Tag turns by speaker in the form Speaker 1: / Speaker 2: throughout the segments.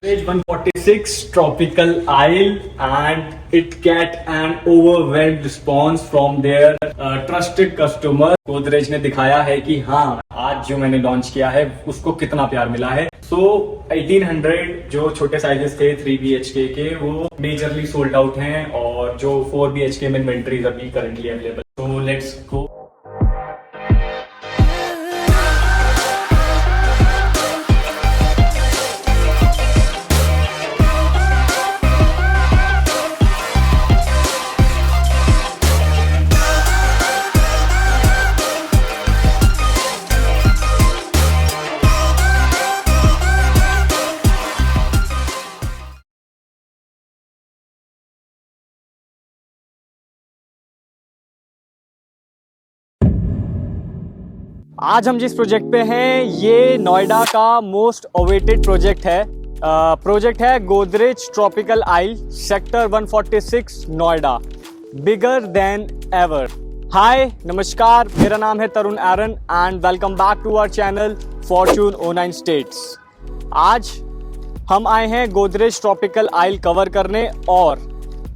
Speaker 1: Page 146 Tropical Isle, and it get an overwhelmed response from their trusted customer. Godrej ने दिखाया है कि हाँ आज जो मैंने लॉन्च किया है उसको कितना प्यार मिला है. सो 1800 जो छोटे साइजेस थे 3 BHK के वो मेजरली सोल्ड आउट हैं और जो 4 BHK में इन्वेंट्रीज अभी currently available. So let's go. आज हम जिस प्रोजेक्ट पे हैं ये नोएडा का मोस्ट अवेटेड प्रोजेक्ट है. प्रोजेक्ट है Godrej Tropical Isle, sector 146 Noida. Bigger than ever. Hi नमस्कार, मेरा नाम है Tarun Aron and welcome back to our channel Fortune O9 States. आज हम आए हैं गोदरेज ट्रॉपिकल आइल कवर करने और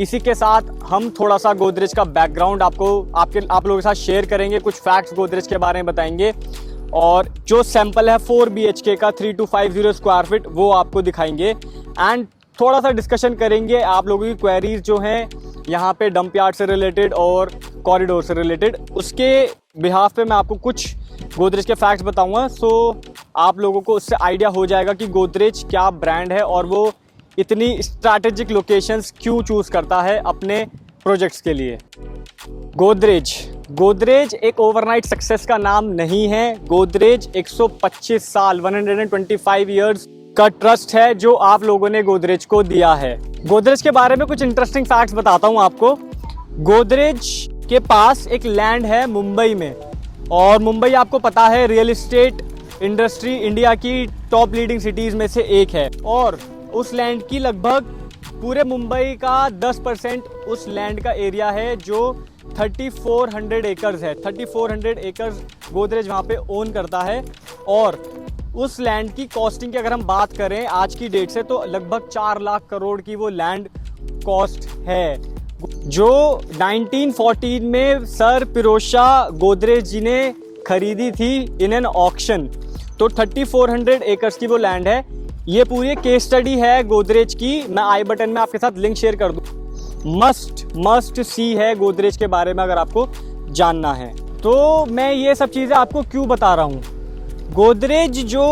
Speaker 1: इसी के साथ हम थोड़ा सा गोदरेज का बैकग्राउंड आप लोगों के साथ शेयर करेंगे. कुछ फैक्ट्स गोदरेज के बारे में बताएंगे और जो सैंपल है 4 BHK का 3250 स्क्वायर फीट वो आपको दिखाएंगे एंड थोड़ा सा डिस्कशन करेंगे आप लोगों की क्वेरीज जो हैं यहाँ पे डंप यार्ड से रिलेटेड और कॉरिडोर से रिलेटेड. उसके बिहाफ पे मैं आपको कुछ गोदरेज के फैक्ट्स बताऊँगा. सो आप लोगों को उससे आइडिया हो जाएगा कि गोदरेज क्या ब्रांड है और वो इतनी स्ट्रैटेजिक लोकेशंस क्यों चूज करता है अपने प्रोजेक्ट्स के लिए. गोदरेज एक ओवरनाइट सक्सेस का नाम नहीं है. गोदरेज 125 साल 125 इयर्स का ट्रस्ट है जो आप लोगों ने गोदरेज को दिया है. गोदरेज के बारे में कुछ इंटरेस्टिंग फैक्ट्स बताता हूं आपको. गोदरेज के पास एक लैंड है मुंबई में और मुंबई आपको पता है रियल एस्टेट इंडस्ट्री इंडिया की टॉप लीडिंग सिटीज में से एक है और उस लैंड की लगभग पूरे मुंबई का 10% उस लैंड का एरिया है जो 3400 एकर्स है. 3400 एकर्स गोदरेज वहाँ पे ओन करता है और उस लैंड की कॉस्टिंग की अगर हम बात करें आज की डेट से तो लगभग 4 लाख करोड़ की वो लैंड कॉस्ट है जो 1914 में सर फिरोजशाह गोदरेज जी ने खरीदी थी इन एन ऑक्शन. तो 3400 एकर्स की वो लैंड है. ये पूरी केस स्टडी है गोदरेज की. मैं आई बटन में आपके साथ लिंक शेयर कर दूं. मस्ट सी है गोदरेज के बारे में अगर आपको जानना है. तो मैं ये सब चीज़ें आपको क्यों बता रहा हूँ. गोदरेज जो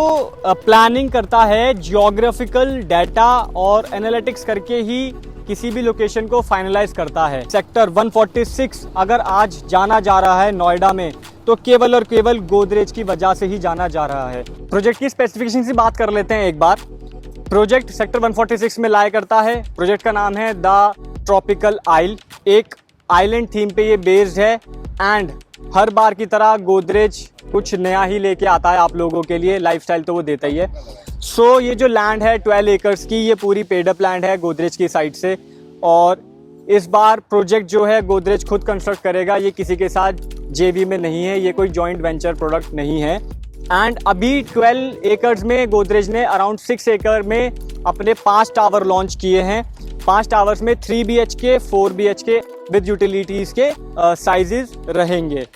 Speaker 1: प्लानिंग करता है जियोग्राफिकल डाटा और एनालिटिक्स करके ही किसी भी लोकेशन को फाइनलाइज करता है. सेक्टर 146 अगर आज जाना जा रहा है नोएडा में तो केवल और केवल गोदरेज की वजह से ही जाना जा रहा है. प्रोजेक्ट की स्पेसिफिकेशन से बात कर लेते हैं एक बार. प्रोजेक्ट सेक्टर 146 में लाया करता है. प्रोजेक्ट का नाम है द ट्रॉपिकल आइल. एक आइलैंड थीम पे ये बेस्ड है एंड हर बार की तरह गोदरेज कुछ नया ही लेके आता है आप लोगों के लिए. लाइफस्टाइल तो वो देता ही है. सो ये जो लैंड है 12 एकर्स की ये पूरी पेड अप लैंड है गोदरेज की साइड से और इस बार प्रोजेक्ट जो है गोदरेज खुद कंस्ट्रक्ट करेगा. ये किसी के साथ JV में नहीं है. ये कोई जॉइंट वेंचर प्रोडक्ट नहीं है. एंड अभी 12 एकर्स में गोदरेज ने अराउंड 6 एकड़ में अपने 5 टावर लॉन्च किए हैं. 5 टावर्स में 3 BHK 4 BHK विद यूटिलिटीज के साइजेस रहेंगे.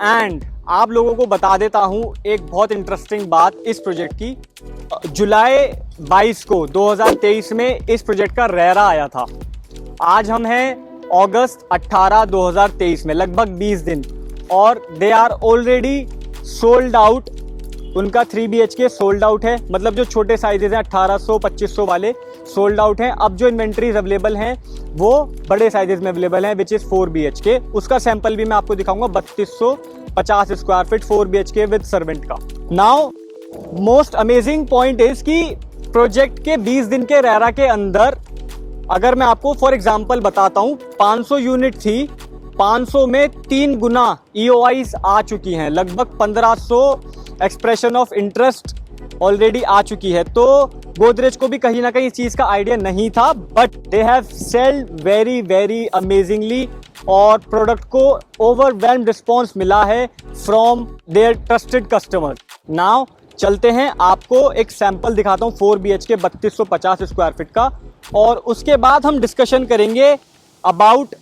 Speaker 1: एंड आप लोगों को बता देता हूं एक बहुत इंटरेस्टिंग बात इस प्रोजेक्ट की. जुलाई 22 को 2023 में इस प्रोजेक्ट का रेरा आया था. आज हम हैं अगस्त 18 2023 में, लगभग 20 दिन और they are already sold out. उनका 3 BHK सोल्ड आउट है. मतलब जो छोटे साइजेस हैं 1800-2500 वाले सोल्ड आउट हैं. अब जो इन्वेंट्रीज अवेलेबल हैं वो बड़े साइजेस में अवेलेबल हैं विच इज 4 BHK. उसका सैंपल भी मैं आपको दिखाऊंगा 3250 square feet 4 BHK with servant का. Now most amazing point is कि प्रोजेक्ट के 20 दिन के रेरा के अंदर अगर मैं आपको फॉर एग्जांपल बताता हूं 500 यूनिट थी. 500 में 3 गुना EOIs आ चुकी हैं. लगभग 1500 एक्सप्रेशन ऑफ इंटरेस्ट ऑलरेडी आ चुकी है. तो गोदरेज को भी कहीं ना कहीं इस चीज का आइडिया नहीं था but they have selled very very amazingly और प्रोडक्ट को ओवरवेल्म्ड रिस्पॉन्स मिला है from there trusted customer. Now चलते हैं, आपको एक सैंपल दिखाता हूँ 4 BHK 3250 स्क्वायर फीट का, और उसके बाद हम डिस्कशन करेंगे about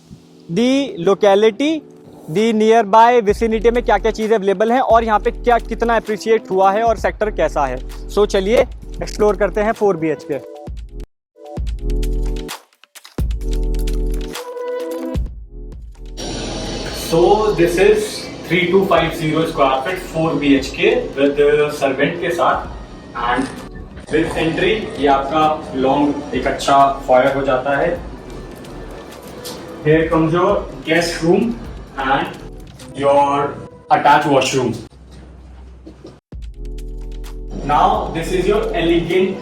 Speaker 1: the locality, the near by vicinity में क्या क्या चीज़ें अवेलेबल हैं और यहाँ पे क्या कितना अप्रिशिएट हुआ है और सेक्टर कैसा है। सो चलिए एक्सप्लोर करते हैं 4 BHK। So this is 3250 square feet 4 BHK with servant के साथ, एंड विद एंट्री ये आपका लॉन्ग एक अच्छा फॉयर हो जाता है। Here comes your guest room and your attached washroom. Now this is your elegant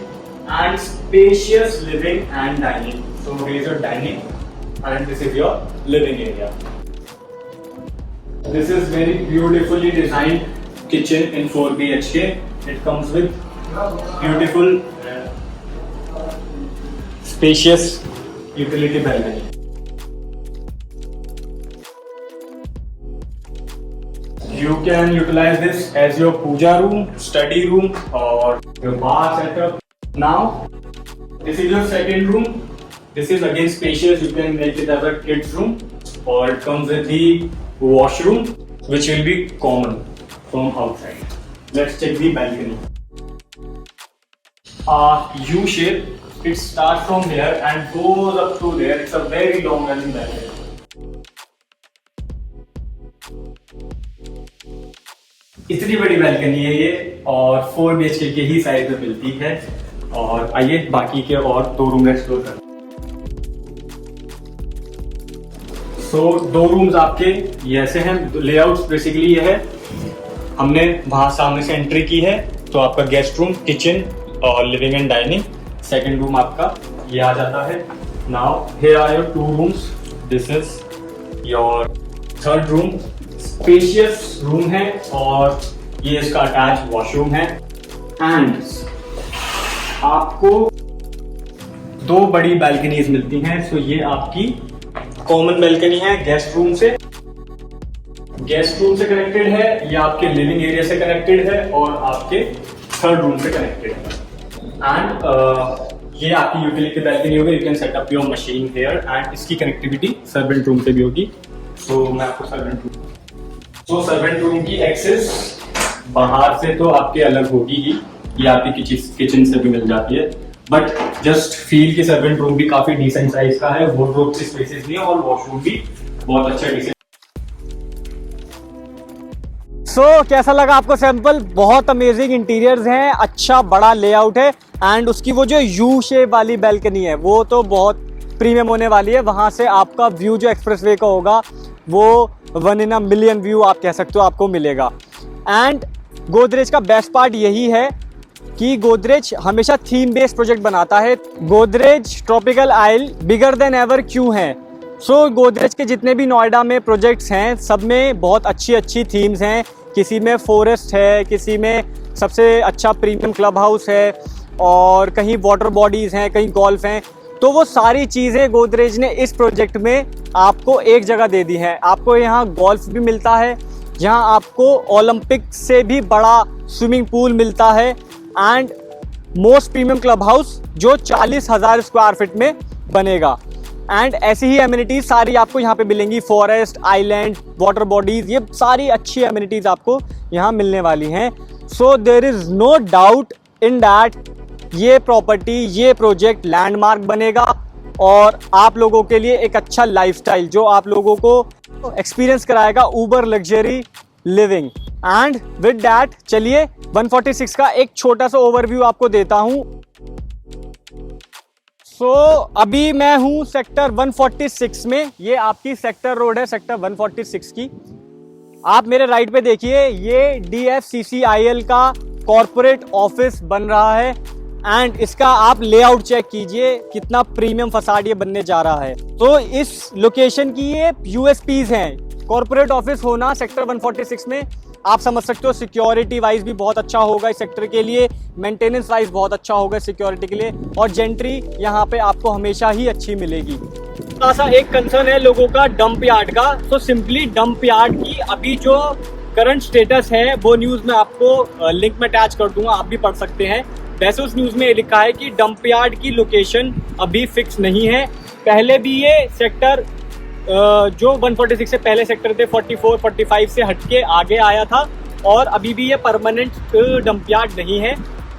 Speaker 1: and spacious living and dining. So here is your dining and this is your living area. This is very beautifully designed kitchen in 4 BHK. It comes with beautiful spacious utility balcony. You can utilize this as your puja room, study room or your bar setup. Now this is your second room. This is again spacious. You can make it as a kids room, or it comes with the washroom which will be common from outside. Let's check the balcony. U shape. It starts from here and goes up to there. It's a very long running balcony. इतनी बड़ी balcony है ये, और 4 BHK के ही size में मिलती है। और आइए बाकी के और 2 रूम एक्सप्लोर करें। सो 2 रूम्स आपके ये ऐसे हैं, लेआउट्स बेसिकली ये है। हमने वहां सामने से एंट्री की है तो आपका गेस्ट रूम, किचन और living and dining. Second room आपका ये आ जाता है। Now here are your 2 rooms. This is your third room. Spacious room है और ये इसका अटैच वॉशरूम है। एंड आपको 2 बड़ी बैल्कनीज मिलती हैं। सो ये आपकी कॉमन बैल्कनी है गेस्ट रूम से कनेक्टेड है, ये आपके लिविंग एरिया से कनेक्टेड है और आपके थर्ड रूम से कनेक्टेड है। एंड ये आपकी यूटिलिटी बैल्कनी होगी। You can set up your machine here, and इसकी कनेक्टिविटी सर्वेंट रूम से भी होगी। सो मैं आपको सर्वेंट रूम की एक्सेस बाहर से तो आपके अलग होगी ही, ये आपकी किचन से भी मिल जाती है, बट जस्ट फील कि सर्वेंट रूम भी काफी डिसेंट साइज का है। वार्डरोब की स्पेसेस भी है और वॉशरूम भी बहुत अच्छा डिसेंट। सो कैसा लगा आपको सैंपल? बहुत अमेजिंग इंटीरियर्स हैं, अच्छा बड़ा लेआउट है, एंड उसकी वो जो यू शेप वाली बैल्कनी है वो तो बहुत प्रीमियम होने वाली है। वहां से आपका व्यू जो एक्सप्रेसवे का होगा वो 1 in a million व्यू आप कह सकते हो आपको मिलेगा। एंड गोदरेज का बेस्ट पार्ट यही है कि गोदरेज हमेशा थीम बेस्ड प्रोजेक्ट बनाता है। गोदरेज ट्रॉपिकल आइल बिगर देन एवर क्यों है? सो गोदरेज के जितने भी नोएडा में प्रोजेक्ट्स हैं सब में बहुत अच्छी अच्छी थीम्स हैं। किसी में फॉरेस्ट है, किसी में सबसे अच्छा प्रीमियम क्लब हाउस है, और कहीं वाटर बॉडीज हैं, कहीं गोल्फ हैं। तो वो सारी चीज़ें गोदरेज ने इस प्रोजेक्ट में आपको एक जगह दे दी है। आपको यहाँ गोल्फ भी मिलता है, यहाँ आपको ओलंपिक से भी बड़ा स्विमिंग पूल मिलता है, and most premium club house जो 40,000 स्क्वायर फीट में बनेगा। एंड ऐसी ही एमिनिटीज सारी आपको यहाँ पे मिलेंगी। फॉरेस्ट, आइलैंड, वाटर बॉडीज, ये सारी अच्छी एमिनिटीज आपको यहाँ मिलने वाली हैं। So there is no doubt in that ये प्रॉपर्टी, ये प्रोजेक्ट लैंडमार्क बनेगा और आप लोगों के लिए एक अच्छा लाइफस्टाइल जो आप लोगों को एक्सपीरियंस कराएगा uber luxury living. And with that चलिए 146 का एक छोटा सा ओवरव्यू आपको देता हूं। सो अभी मैं हूं सेक्टर 146 में। ये आपकी सेक्टर रोड है, सेक्टर 146 की। आप मेरे राइट पे देखिए, ये DFCCIL का कॉर्पोरेट ऑफिस बन रहा है, एंड इसका आप लेआउट चेक कीजिए कितना प्रीमियम फसाड ये बनने जा रहा है। तो इस लोकेशन की ये USPs हैं। कॉर्पोरेट ऑफिस होना सेक्टर 146 में, आप समझ सकते हो सिक्योरिटी वाइज भी बहुत अच्छा होगा इस सेक्टर के लिए, मेंटेनेंस वाइज बहुत अच्छा होगा सिक्योरिटी के लिए, और जेंट्री यहाँ पे आपको हमेशा ही अच्छी मिलेगी। थोड़ा सा एक कंसर्न है लोगों का डंप यार्ड का। तो सिंपली डंप यार्ड की अभी जो करंट स्टेटस है वो न्यूज़ में आपको लिंक में अटैच कर दूंगा, आप भी पढ़ सकते हैं। वैसे उस न्यूज़ में ये लिखा है कि डंप यार्ड की लोकेशन अभी फिक्स नहीं है। पहले भी ये सेक्टर जो 146 से पहले सेक्टर थे 44, 45 से हटके आगे आया था, और अभी भी ये परमानेंट डंप यार्ड नहीं है।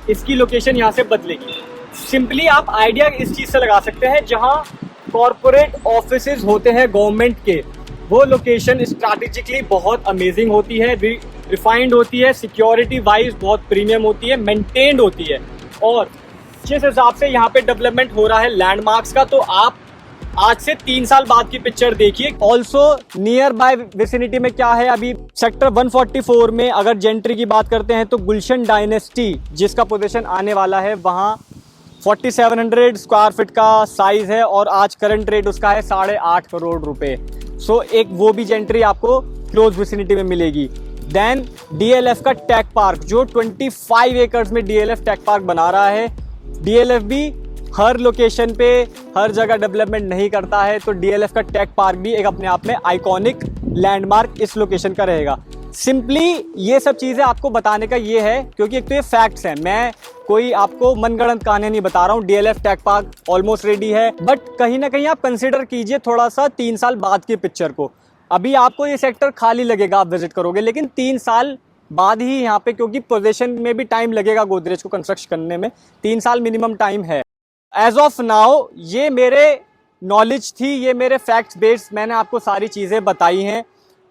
Speaker 1: इसकी लोकेशन यहाँ से बदलेगी। सिंपली आप आइडिया इस चीज़ से लगा सकते हैं, जहाँ कॉरपोरेट ऑफिसेज होते हैं गवर्नमेंट के, वो लोकेशन स्ट्रैटेजिकली बहुत अमेजिंग होती है, रिफाइंड होती है, सिक्योरिटी वाइज बहुत प्रीमियम होती है, मेंटेन्ड होती है। और जिस हिसाब से यहाँ पे डेवलपमेंट हो रहा है लैंडमार्क्स का, तो आप आज से 3 साल बाद की पिक्चर देखिए। ऑल्सो नियर बाय विसिनिटी में क्या है, अभी सेक्टर 144 में अगर जेंट्री की बात करते हैं तो गुलशन डायनेस्टी जिसका पोजीशन आने वाला है, वहाँ 4700 स्क्वायर फीट का साइज है और आज करंट रेट उसका है 8.5 करोड़ रुपए। सो एक वो भी जेंट्री आपको क्लोज विसिनिटी में मिलेगी। देन डीएलएफ का टेक पार्क, जो 25 एकर्स में डीएलएफ टेक पार्क बना रहा है। डीएलएफ भी हर लोकेशन पे हर जगह डेवलपमेंट नहीं करता है, तो डीएलएफ का टेक पार्क भी एक अपने आप में आइकॉनिक लैंडमार्क इस लोकेशन का रहेगा। सिंपली ये सब चीज़ें आपको बताने का ये है क्योंकि एक तो ये फैक्ट्स हैं, मैं कोई आपको मनगढ़ंत कहानियां नहीं बता रहा हूँ। DLF tech park almost ready है, बट कहीं ना कहीं आप कंसिडर कीजिए थोड़ा सा 3 साल बाद की पिक्चर को। अभी आपको ये सेक्टर खाली लगेगा, आप विजिट करोगे, लेकिन 3 साल बाद ही यहाँ पे, क्योंकि पोजीशन में भी टाइम लगेगा गोदरेज को कंस्ट्रक्ट करने में, 3 साल मिनिमम टाइम है। एज ऑफ नाउ ये मेरे नॉलेज थी, ये मेरे फैक्ट्स बेस्ड मैंने आपको सारी चीज़ें बताई हैं।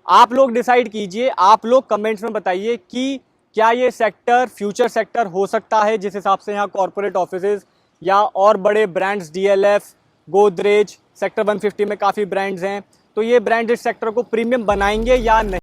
Speaker 1: आप लोग डिसाइड कीजिए, आप लोग कमेंट्स में बताइए कि क्या ये सेक्टर फ्यूचर सेक्टर हो सकता है, जिस हिसाब से यहाँ कॉरपोरेट ऑफिसेज या और बड़े ब्रांड्स डीएलएफ, गोदरेज, सेक्टर 150 में काफ़ी ब्रांड्स हैं, तो ये ब्रांड इस सेक्टर को प्रीमियम बनाएंगे या नहीं।